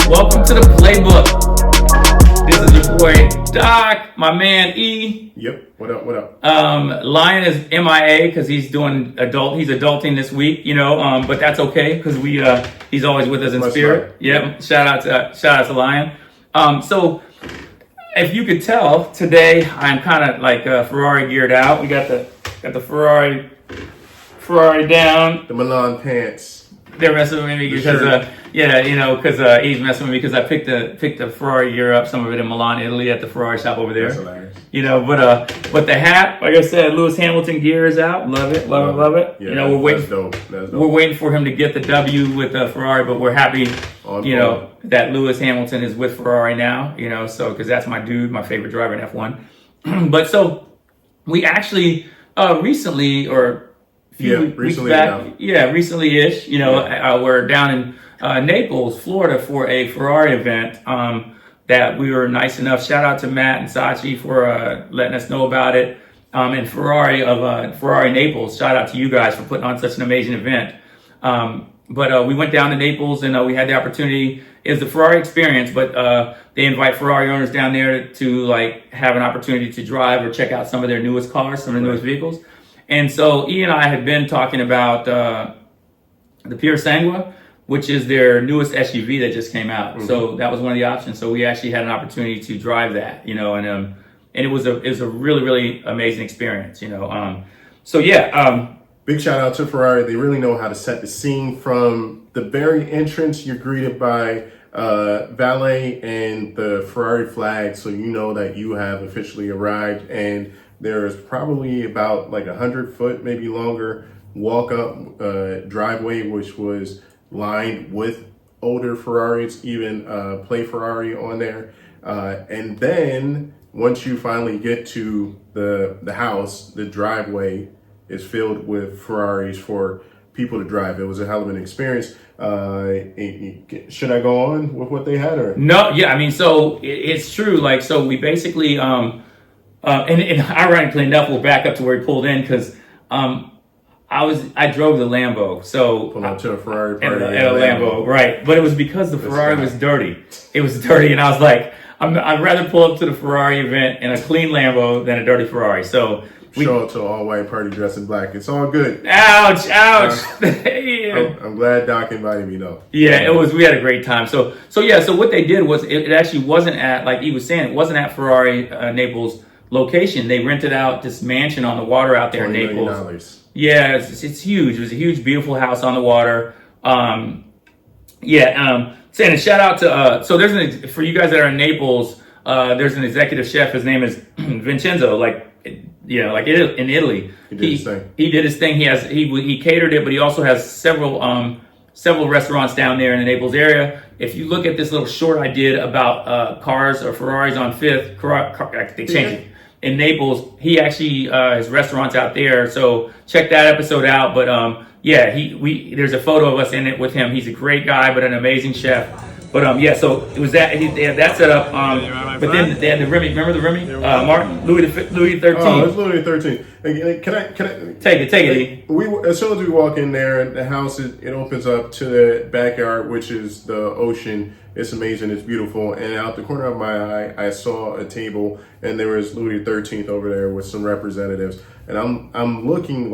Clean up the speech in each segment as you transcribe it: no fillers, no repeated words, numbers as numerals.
Welcome to the Playbook. This is your boy Doc, my man E. Yep. What up? What up? Lion is MIA because he's doing He's adulting this week, but that's okay because he's always with us in spirit. Right. Yep. Shout out to Lion. So if you could tell, today I'm kind of like Ferrari geared out. We got the Ferrari down. The Milan pants. They're messing with me because he's messing with me because I picked the Ferrari gear up, some of it in Milan, Italy, at the Ferrari shop over there. That's hilarious. But the hat, like I said, Lewis Hamilton gear is out. Love it. Yeah, we're waiting. That's dope. That's dope. We're waiting for him to get the W with Ferrari, but we're happy, that Lewis Hamilton is with Ferrari now. So because that's my dude, my favorite driver in F1. But so we actually recently recently-ish, we're down in Naples, Florida for a Ferrari event that we were nice enough. Shout out to Matt and Sachi for letting us know about it. And Ferrari Naples, shout out to you guys for putting on such an amazing event. But we went down to Naples and we had the opportunity. It's the Ferrari experience, but they invite Ferrari owners down there to have an opportunity to drive or check out some of their newest cars, some of the newest vehicles. And so E and I had been talking about the Purasangue, which is their newest SUV that just came out. Mm-hmm. So that was one of the options. So we actually had an opportunity to drive that, and it was a really, really amazing experience, Big shout out to Ferrari. They really know how to set the scene. From the very entrance, you're greeted by valet and the Ferrari flag, so you know that you have officially arrived. And there is probably about 100-foot, maybe longer, walk up driveway, which was lined with older Ferraris, even Play Ferrari on there. And then once you finally get to the house, the driveway is filled with Ferraris for people to drive. It was a hell of an experience. Should I go on with what they had, or no? Yeah, I mean, so it's true. So we basically and ironically enough, we'll back up to where he pulled in because I drove the Lambo, so pulled up to a Ferrari party at a Lambo, right? But it was because the Ferrari was dirty. It was dirty, and I was like, I'd rather pull up to the Ferrari event in a clean Lambo than a dirty Ferrari. So show up to an all-white party dressed in black. It's all good. Ouch! Yeah. I'm glad Doc invited me though. Yeah, it was. We had a great time. So what they did was it actually wasn't at, like he was saying, it wasn't at Ferrari Naples location. They rented out this mansion on the water out there in Naples. $20 million. Yeah, it's huge. It was a huge, beautiful house on the water. Saying a shout out to for you guys that are in Naples, there's an executive chef. His name is Vincenzo. In Italy. He did his thing. He did his thing. He catered it, but he also has several restaurants down there in the Naples area. If you look at this little short I did about cars or Ferraris on Fifth, they changed it. In Naples, he actually his restaurant's out there, so check that episode out. But there's a photo of us in it with him. He's a great guy, but an amazing chef. But so it was that they had that set up. But then they had the Remy. Remember the Remy? Martin Louis XIII. Oh, it's Louis XIII. Can I take it? As soon as we walk in there, the house it opens up to the backyard, which is the ocean. It's amazing. It's beautiful. And out the corner of my eye, I saw a table, and there was Louis XIII over there with some representatives. And I'm looking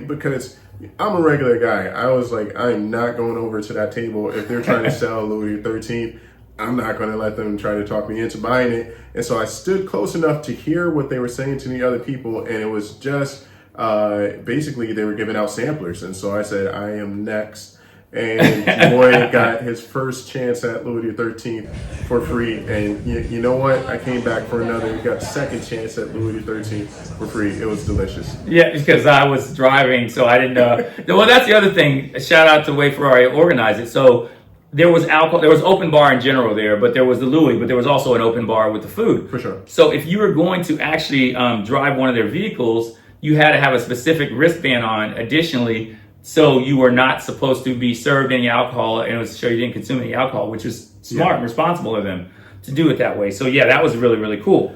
because I'm a regular guy. I was like, I'm not going over to that table. If they're trying to sell Louis XIII, I'm not going to let them try to talk me into buying it. And so I stood close enough to hear what they were saying to the other people. And it was just basically they were giving out samplers. And so I said, I am next. And boy got his first chance at Louis XIII for free. And you know what? I came back for another. We got the second chance at Louis XIII for free. It was delicious. Yeah, because I was driving, so I didn't know. Well, that's the other thing. Shout out to the way Ferrari organized it. So there was alcohol. There was open bar in general there, but there was the Louis, but there was also an open bar with the food. For sure. So if you were going to actually drive one of their vehicles, you had to have a specific wristband on additionally. So you were not supposed to be served any alcohol, and it was to show you didn't consume any alcohol, which was smart and responsible of them to do it that way. So that was really, really cool.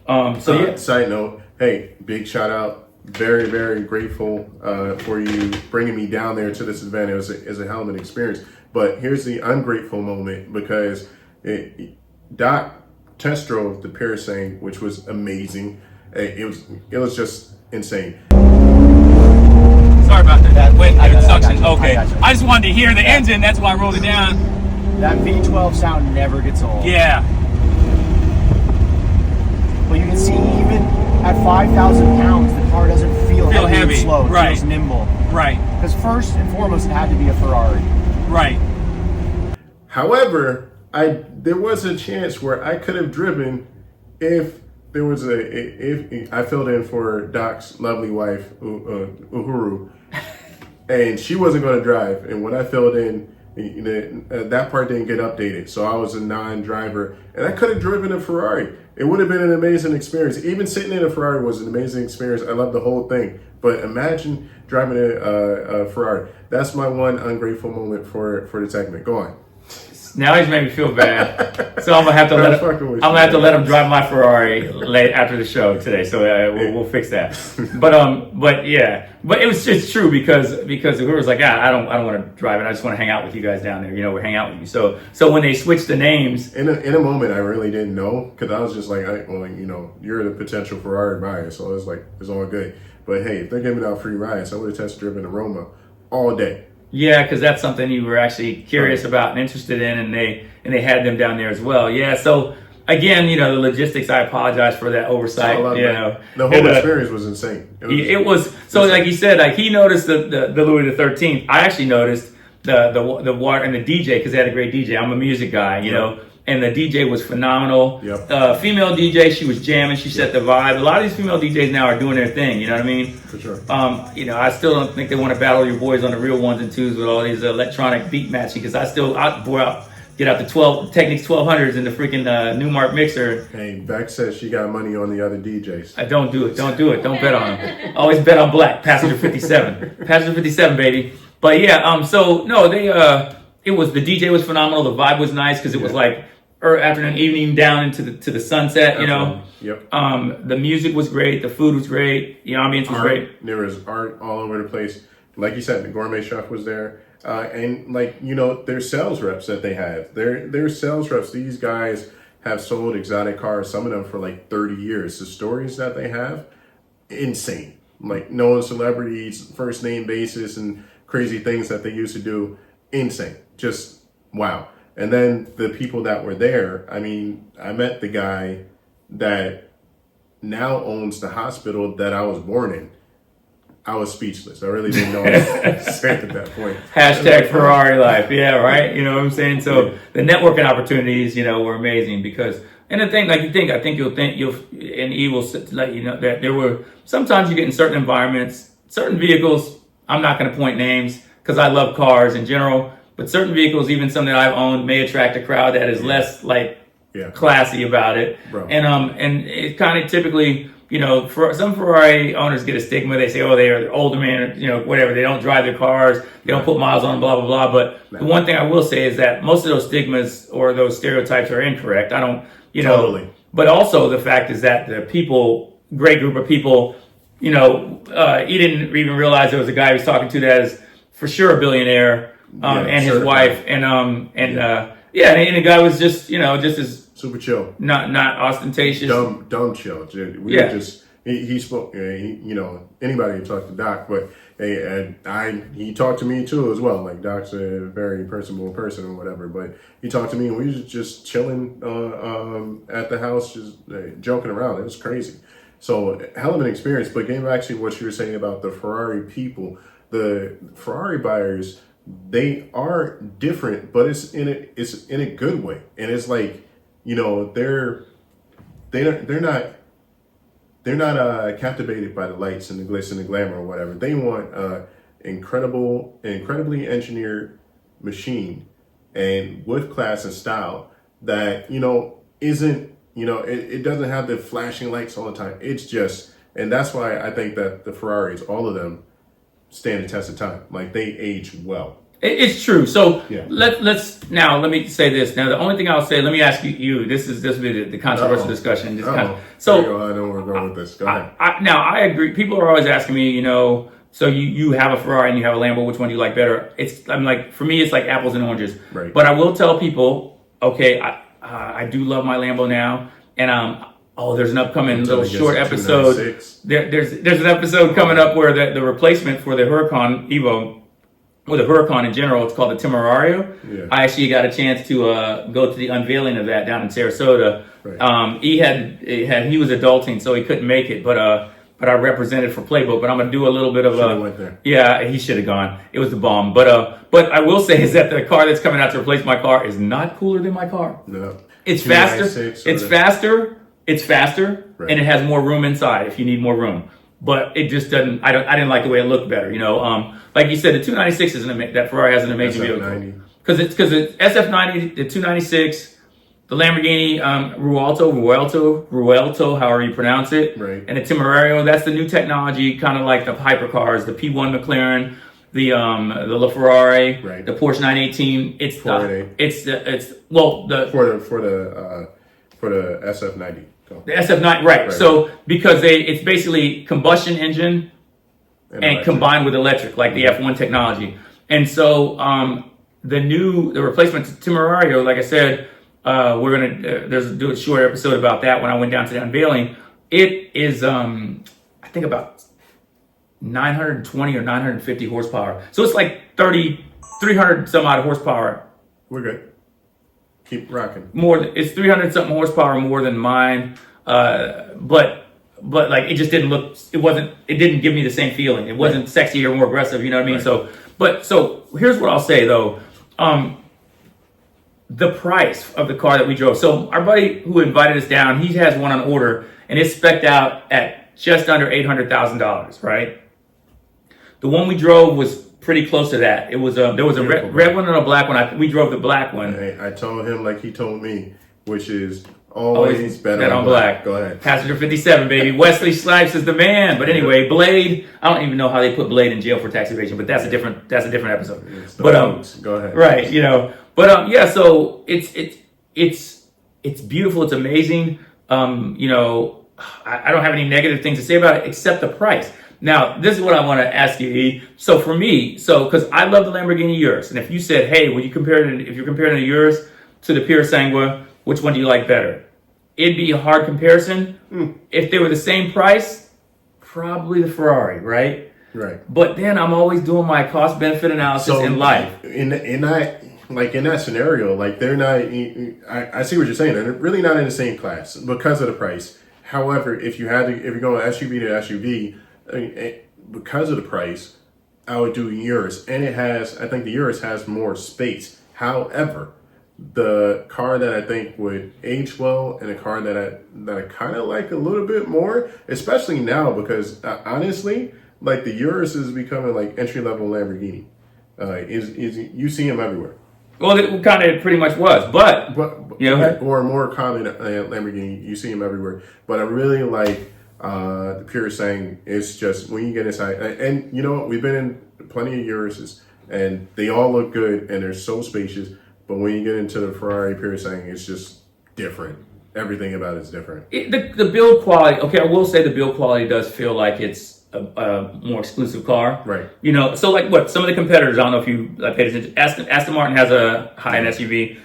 Side note, hey, big shout out. Very, very grateful for you bringing me down there to this event. It was a hell of an experience. But here's the ungrateful moment because Doc test drove the Purasangue, which was amazing. It was just insane. Sorry about that. Wait, I got suction. you. Okay. I got you. I just wanted to hear the engine. That's why I rolled it down. That V12 sound never gets old. Yeah. But you can see even at 5,000 pounds, the car doesn't feel heavy heavy. and slow. It Right. feels nimble. Right. Because first and foremost, it had to be a Ferrari. Right. However, there was a chance where I could have driven if there was if I filled in for Doc's lovely wife, Uhuru, and she wasn't going to drive. And when I filled in, that part didn't get updated, so I was a non-driver, and I could have driven a Ferrari. It would have been an amazing experience. Even sitting in a Ferrari was an amazing experience. I love the whole thing. But imagine driving a Ferrari. That's my one ungrateful moment for the segment. Go on. Now he's made me feel bad, so I'm gonna have to let him drive my Ferrari late after the show today. So we'll fix that. But yeah, but it's true because we was like, I don't want to drive it. I just want to hang out with you guys down there. We're hang out with you. So when they switched the names, in a moment, I really didn't know because I was just like, you're the potential Ferrari buyer, so it's like it's all good. But hey, if they're giving out free rides, I would have test driven a Roma all day. yeah, because that's something you were actually curious about and interested in, and they had them down there as well. Yeah, so again, the logistics. I apologize for that oversight. The whole experience was insane. It was so like you said, like he noticed the Louis the 13th. I actually noticed the water and the DJ because they had a great DJ. I'm a music guy, and the DJ was phenomenal. Yep. Female DJ, she was jamming. She set the vibe. A lot of these female DJs now are doing their thing. You know what I mean? For sure. I still don't think they want to battle your boys on the real ones and twos with all these electronic beat matching because get out the Technics 1200s in the freaking Newmark mixer. Hey, Beck says she got money on the other DJs. Don't do it. Don't bet on them. Always bet on black. Passenger 57. Passenger 57, baby. But yeah, so no, it was, the DJ was phenomenal. The vibe was nice because it was like afternoon, evening down into the sunset, Yep. The music was great. The food was great. The ambience was great. There was art all over the place. Like you said, the gourmet chef was there. And their sales reps that they have. They're sales reps. These guys have sold exotic cars, some of them for like 30 years. The stories that they have, insane. Like knowing celebrities, first name basis, and crazy things that they used to do, insane. Just wow. And then the people that were there, I mean, I met the guy that now owns the hospital that I was born in. I was speechless. I really didn't know what to say at that point. Hashtag Ferrari life. Yeah, right. You know what I'm saying? So the networking opportunities, were amazing because, and the thing, I think he will let you know that there were, sometimes you get in certain environments, certain vehicles, I'm not going to point names because I love cars in general, but certain vehicles, even some that I've owned, may attract a crowd that is less classy about it. Bro. And it kind of typically, for some Ferrari owners get a stigma. They say, oh, they're older man, whatever. They don't drive their cars. They don't put miles on them, blah, blah, blah. But the one thing I will say is that most of those stigmas or those stereotypes are incorrect. I don't, Totally. But also the fact is that the people, great group of people, he didn't even realize there was a guy he was talking to that is for sure a billionaire, and his wife. And the guy was just as super chill, not ostentatious, dumb chill. He spoke. Anybody can talk to Doc, but he talked to me too as well. Like Doc's a very personable person or whatever, but he talked to me and we was just chilling at the house, just joking around. It was crazy. So hell of an experience. But getting back to what you were saying about the Ferrari people, the Ferrari buyers, they are different, but it's in a good way, and it's like. They're not captivated by the lights and the glitz and the glamour or whatever. They want incredibly engineered machine and with class and style that isn't it doesn't have the flashing lights all the time. It's just, and that's why I think that the Ferraris, all of them, stand the test of time. Like they age well. It's true. So let me say this. Now, the only thing I'll say, let me ask you. This will be the controversial discussion. I know where we're going with this. Go ahead. Now, I agree. People are always asking me, So you have a Ferrari and you have a Lambo. Which one do you like better? I'm like, for me, it's like apples and oranges. Right. But I will tell people, okay, I do love my Lambo now, and there's an upcoming little short episode. There's an episode coming up where the replacement for the Huracan Evo, or the Huracan in general, it's called the Temerario. Yeah. I actually got a chance to go to the unveiling of that down in Sarasota. Right. He was adulting, so he couldn't make it, but I represented for Playbook. But I'm gonna do a little bit of went there. Yeah, he should have gone. It was the bomb. But I will say is that the car that's coming out to replace my car is not cooler than my car. No. It's faster. It's faster, right. and it has more room inside if you need more room. But it just doesn't. I didn't like the way it looked better. Like you said, the 296 that Ferrari has an amazing vehicle because it's SF90, the 296. The Lamborghini Ruelto, however you pronounce it, right. And the Temerario, that's the new technology, kind of like the hypercars, the P1 McLaren, the LaFerrari, right. The Porsche 918. For the SF90. The SF9, right? So because it's basically combustion engine and combined with electric, like the F1 technology, and so the replacement to Temerario, like I said. We're gonna do a short episode about that when I went down to the unveiling. It is, I think about 920 or 950 horsepower. So it's like 300 some odd horsepower. We're good. Keep rocking. It's 300 something horsepower more than mine. But like it just didn't look. It didn't give me the same feeling. It wasn't sexy or more aggressive. You know what I mean? Right. So here's what I'll say though. The price of the car that we drove. So our buddy who invited us down, he has one on order, and it's spec'd out at just under $800,000, right? The one we drove was pretty close to that. It was there was a red one and a black one. We drove the black one. I told him like he told me, which is always bet on black. Go ahead. Passenger 57, baby. Wesley Snipes is the man. But anyway, Blade. I don't even know how they put Blade in jail for tax evasion, but that's a different episode. But go ahead. Right, But yeah, so it's beautiful. It's amazing. I don't have any negative things to say about it except the price. Now, this is what I want to ask you, E. So for me, because I love the Lamborghini Urus, and if you said, hey, if you're comparing the Urus to the Purasangue, which one do you like better? It'd be a hard comparison. If they were the same price, probably the Ferrari, right? Right. But then I'm always doing my cost benefit analysis in life. In that scenario, like they're not. I see what you're saying. They're really not in the same class because of the price. However, if you're going SUV to SUV, because of the price, I would do Urus, and I think the Urus has more space. However, the car that I think would age well, and a car that I kind of like a little bit more, especially now because honestly, like the Urus is becoming like entry level Lamborghini. You see them everywhere. Well, it kind of pretty much was, but or more common Lamborghini. You see them everywhere. But I really like the Purasangue. It's just when you get inside, and you know what? We've been in plenty of Uruses, and they all look good, and they're so spacious. But when you get into the Ferrari Purasangue, it's just different. Everything about it's different. The build quality. Okay, I will say the build quality does feel like it's a more exclusive car, right? So like what some of the competitors, I don't know if you paid attention. Aston Martin has a high-end SUV.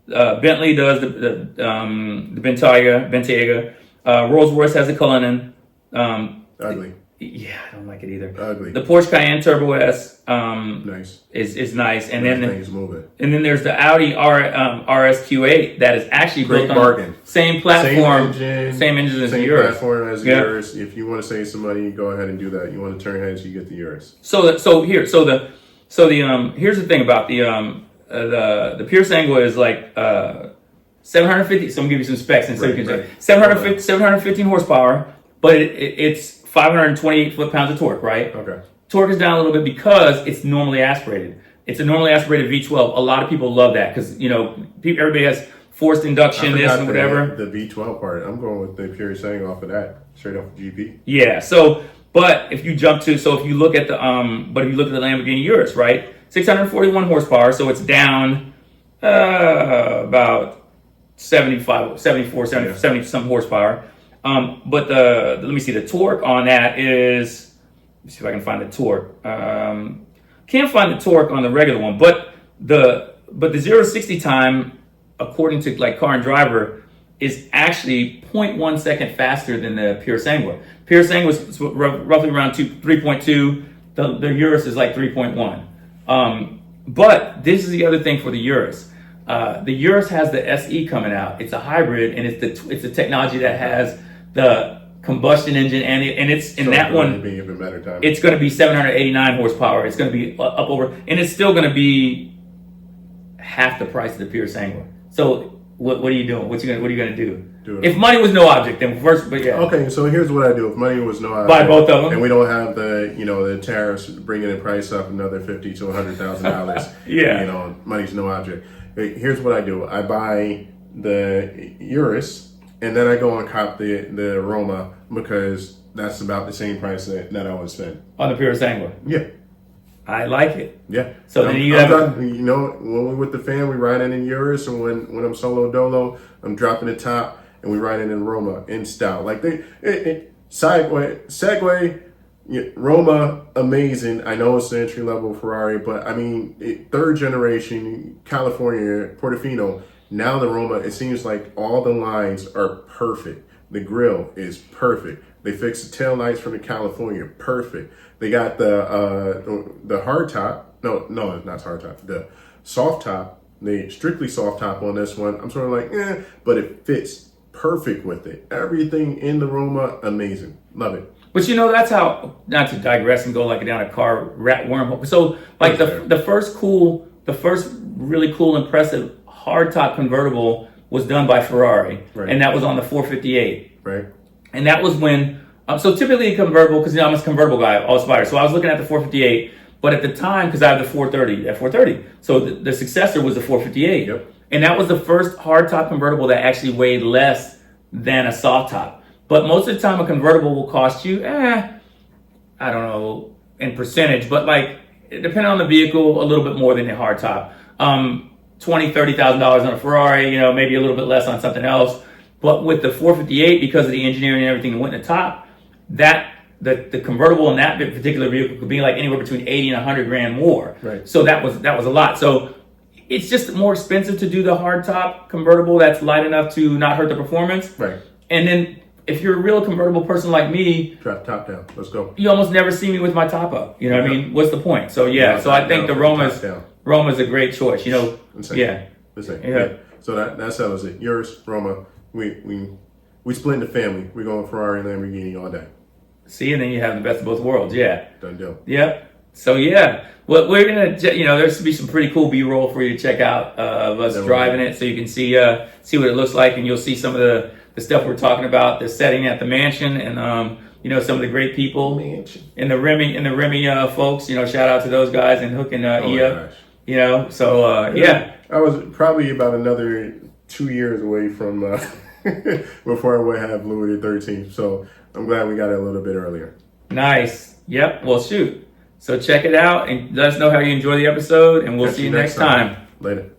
Bentley does the Bentayga. Rolls-Royce has the Cullinan. Ugly. Yeah, I don't like it either. Ugly. The Porsche Cayenne Turbo S nice. is nice, and then there's the Audi RSQ8 that is actually built on same platform, same engine as the Urus. Platform as the Urus. If you want to save some money, go ahead and do that. You want to turn heads, you get the Urus. Here's the thing about the Purasangue is like 750. So I'm gonna give you some specs and so you can say 715 horsepower, but it's 528 foot-pounds of torque, right? Okay. Torque is down a little bit because it's normally aspirated. It's a normally aspirated V12. A lot of people love that because, everybody has forced induction, this and whatever. The V12 part. I'm going with the Purasangue off of that, straight off the GP. Yeah. But if you look at the Lamborghini Urus, right? 641 horsepower, so it's down about 70 some horsepower. But let me see, the torque on that is, let me see if I can find the torque. Can't find the torque on the regular one, but the 0 to 60 time, according to like Car and Driver, is actually 0.1 second faster than the Purasangue. Purasangue was roughly around 3.2. The Urus is like 3.1. But this is the other thing for the Urus. The Urus has the SE coming out. It's a hybrid, and it's the technology that has the combustion engine, and it's in that one. Be even better time. It's going to be 789 horsepower. It's going to be up over, and it's still going to be half the price of the Purasangue. So what are you doing? What are you going to do? If money was no object, then first, but yeah. Okay, so here's what I do. If money was no object, buy both of them, and we don't have the tariffs bringing the price up another $50,000 to $100,000. Yeah, money's no object. Here's what I do. I buy the Urus, and then I go and cop the Roma, because that's about the same price that I would spend on the Purasangue. Yeah. I like it. Yeah. So then you have, when we're with the fam, we ride in Urus, and when I'm solo dolo, I'm dropping the top, and we ride in Roma in style. Like Segway, Roma, amazing. I know it's the entry level Ferrari, but I mean, third generation California Portofino. Now the Roma, it seems like all the lines are perfect. The grille is perfect. They fixed the tail lights from the California, perfect. They got the hard top. No, it's not hard top. The soft top. The strictly soft top on this one. I'm sort of like, but it fits perfect with it. Everything in the Roma, amazing. Love it. But that's how, not to digress and go like down a car rat wormhole. So like the first really cool, impressive hardtop convertible was done by Ferrari, right. And that was on the 458. Right. And that was when, so typically a convertible, because I'm a convertible guy, all spider. So I was looking at the 458, but at the time, because I have the 430, so the successor was the 458. Yep. And that was the first hardtop convertible that actually weighed less than a soft top. But most of the time, a convertible will cost you, I don't know, in percentage, but like, depending on the vehicle, a little bit more than a hardtop. $20,000-$30,000 on a Ferrari, maybe a little bit less on something else. But with the 458, because of the engineering and everything that went in the top, the convertible in that particular vehicle could be like anywhere between 80 and 100 grand more. Right. So that was a lot. So it's just more expensive to do the hardtop convertible that's light enough to not hurt the performance. Right. And then if you're a real convertible person like me, drop top down. Let's go. You almost never see me with my top up. You know what I mean? What's the point? So so I think the Roma's a great choice. Insane. Yeah. Insane. Yeah. So that settles it. Urus, Roma. We split the family. We're going Ferrari and Lamborghini all day. See, and then you have the best of both worlds. Yeah. Done deal. Yep. So well, we're gonna, there's to be some pretty cool B-roll for you to check out of us driving it, so you can see what it looks like, and you'll see some of the stuff we're talking about, the setting at the mansion, and some of the great people in the Remy folks. Shout out to those guys and hooking E up. I was probably about another 2 years away from before I would have Louis XIII. So I'm glad we got it a little bit earlier. Nice. Yep. Well, shoot. So check it out and let us know how you enjoy the episode, and we'll see you next time. Later.